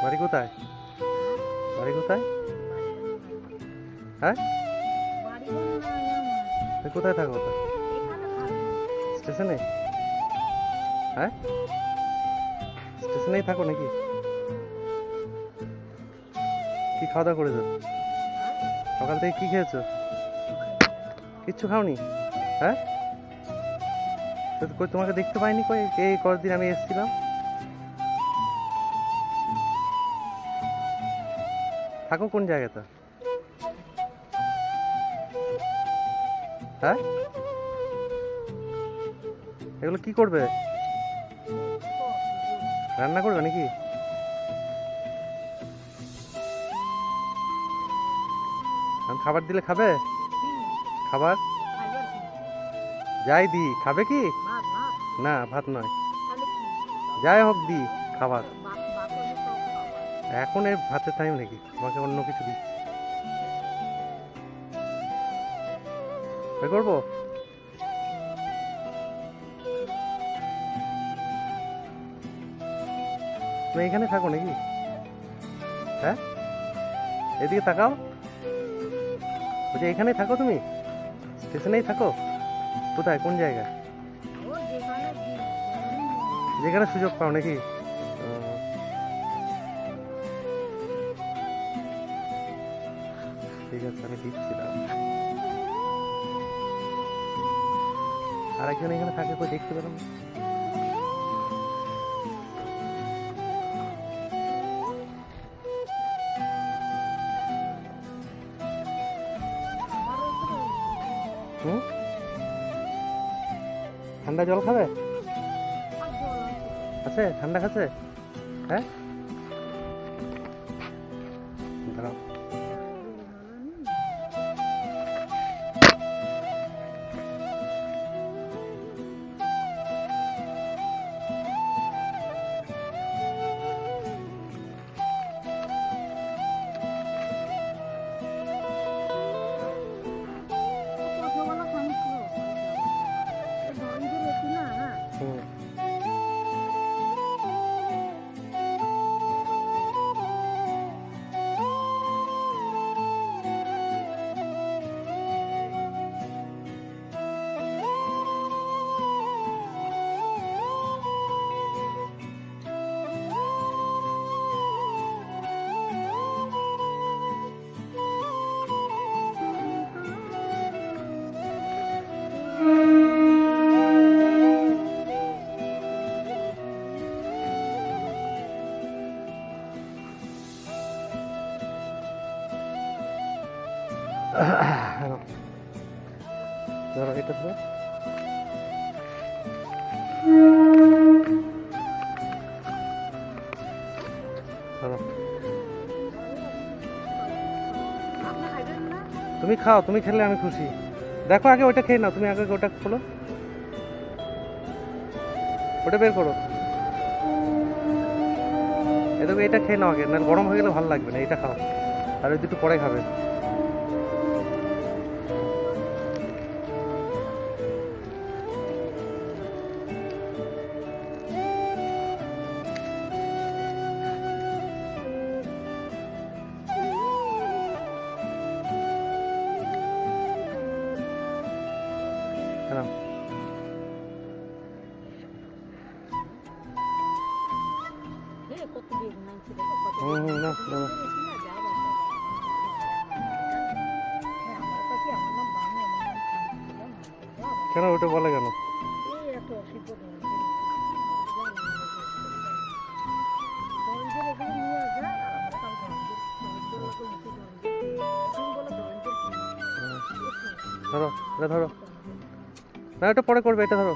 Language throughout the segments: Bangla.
বাড়ি কোথায়? বাড়ি কোথায়? হ্যাঁ, কোথায় থাকো? স্টেশনে? হ্যাঁ, স্টেশনেই থাকো নাকি? কি খাওয়া দাওয়া করেছো? সকাল থেকে কি খেয়েছো? কিচ্ছু খাওনি? হ্যাঁ, কই তোমাকে দেখতে পাইনি। কই এই কতদিন আমি এসেছিলাম? থাকো কোন জায়গাতে? হ্যাঁ, এগুলো কি করবে? রান্না করবে নাকি? আমি খাবার দিলে খাবে? খাবার যাই দি খাবে কি? না, ভাত নয়, যাই হোক দি খাবার। এখন এই ভাতের টাইম নাকি? তোমাকে অন্য কিছু দিচ্ছি। করবো? তুমি এখানে থাকো নাকি? হ্যাঁ, এদিকে তাকাও। বলছি এখানেই থাকো তুমি? স্টেশনেই থাকো? কোথায়, কোন জায়গায়? যেখানে সুযোগ পাও নাকি? ও, ঠিক আছে, আমি দিচ্ছিলাম। আর একজন এখানে থাকে, কই দেখতে পেলাম না। হুম, ঠান্ডা জল খাবে? আছে ঠান্ডা খাচ্ছে? হ্যাঁ, দাঁড়াও। হুম, ধরো এটা ধরো। ধরো, তুমি খাও, তুমি খেলে আমি খুশি। দেখো আগে ওইটা খেয়ে নাও, তুমি আগে ওটা খোলো, ওটা বের করো। এটা এটা খেয়ে নাও আগে, না গরম হয়ে গেলে ভালো লাগবে না। এটা খাও, আর ওই দুটো পরে খাবে। নাও। হুম হুম, নাও নাও। কেন ওটা বলে কেন? ধরো, এটা ধরো। না, এটা পরে করবে, এটা ধরো।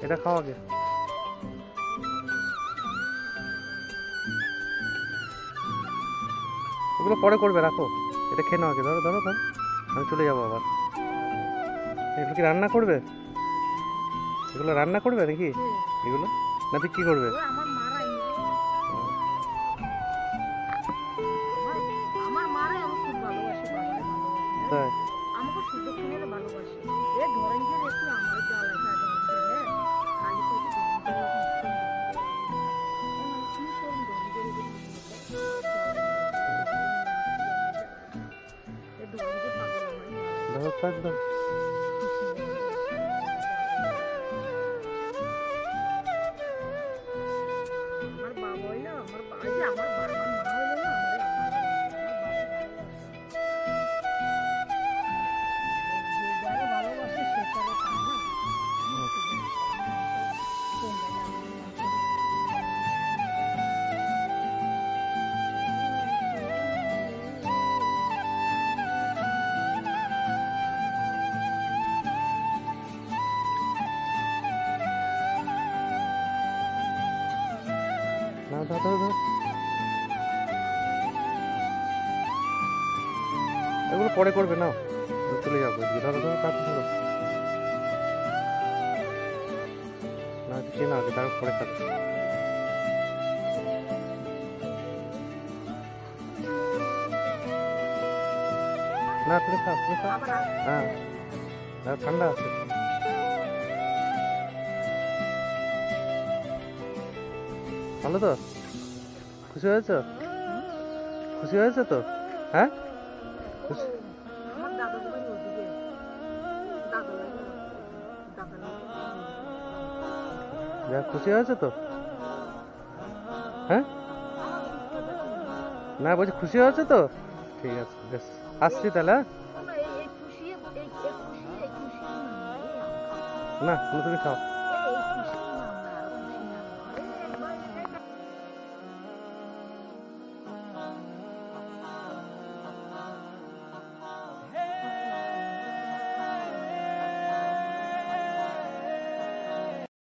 এটা খাও আগে। ওগুলো পরে করবে, রাখো। এটা খেয়ে নাও আগে, ধরো ধরো ধরো। আমি চলে যাবো আবার। এগুলো কি রান্না করবে? এগুলো রান্না করবে নাকি? এগুলো না তুই কি করবে? তাই? আমাকে সুযোগ করে ভালোবাসে। এ ধরেন যে একটু আমার জ্বালায় খায় ধরেন যে খালি শক্ত একদম। আমার বাবা হইলো আমার এই যে আমার বাবা মা হইলো না আমার যে যারা ভালোবাসে সে তারা পায় না। না ধর ধর ধর, এগুলো পরে করবে না, চলে যাবো এদিকে। ধরো ধরো তাড়াতাড়ি ধরো, না কে না আগে তারপর পরে খাবে। না তুমি খাও, তুমি খাও। আবার হ্যাঁ ঠান্ডা আছে। ভালো তো? খুশি হয়েছ? খুশি হয়েছে তো? হ্যাঁ খুশি। আমার দাদা বাড়ি ওদিকে দাদা লাগে দাদা লাগে যা খুশি হয়েছে তো? হ্যাঁ না বলছি খুশি হয়েছে তো? ঠিক আছে বেশ, আসছি তাহলে। হ্যাঁ? এই খুশি এই খুশি না তুমি খাও।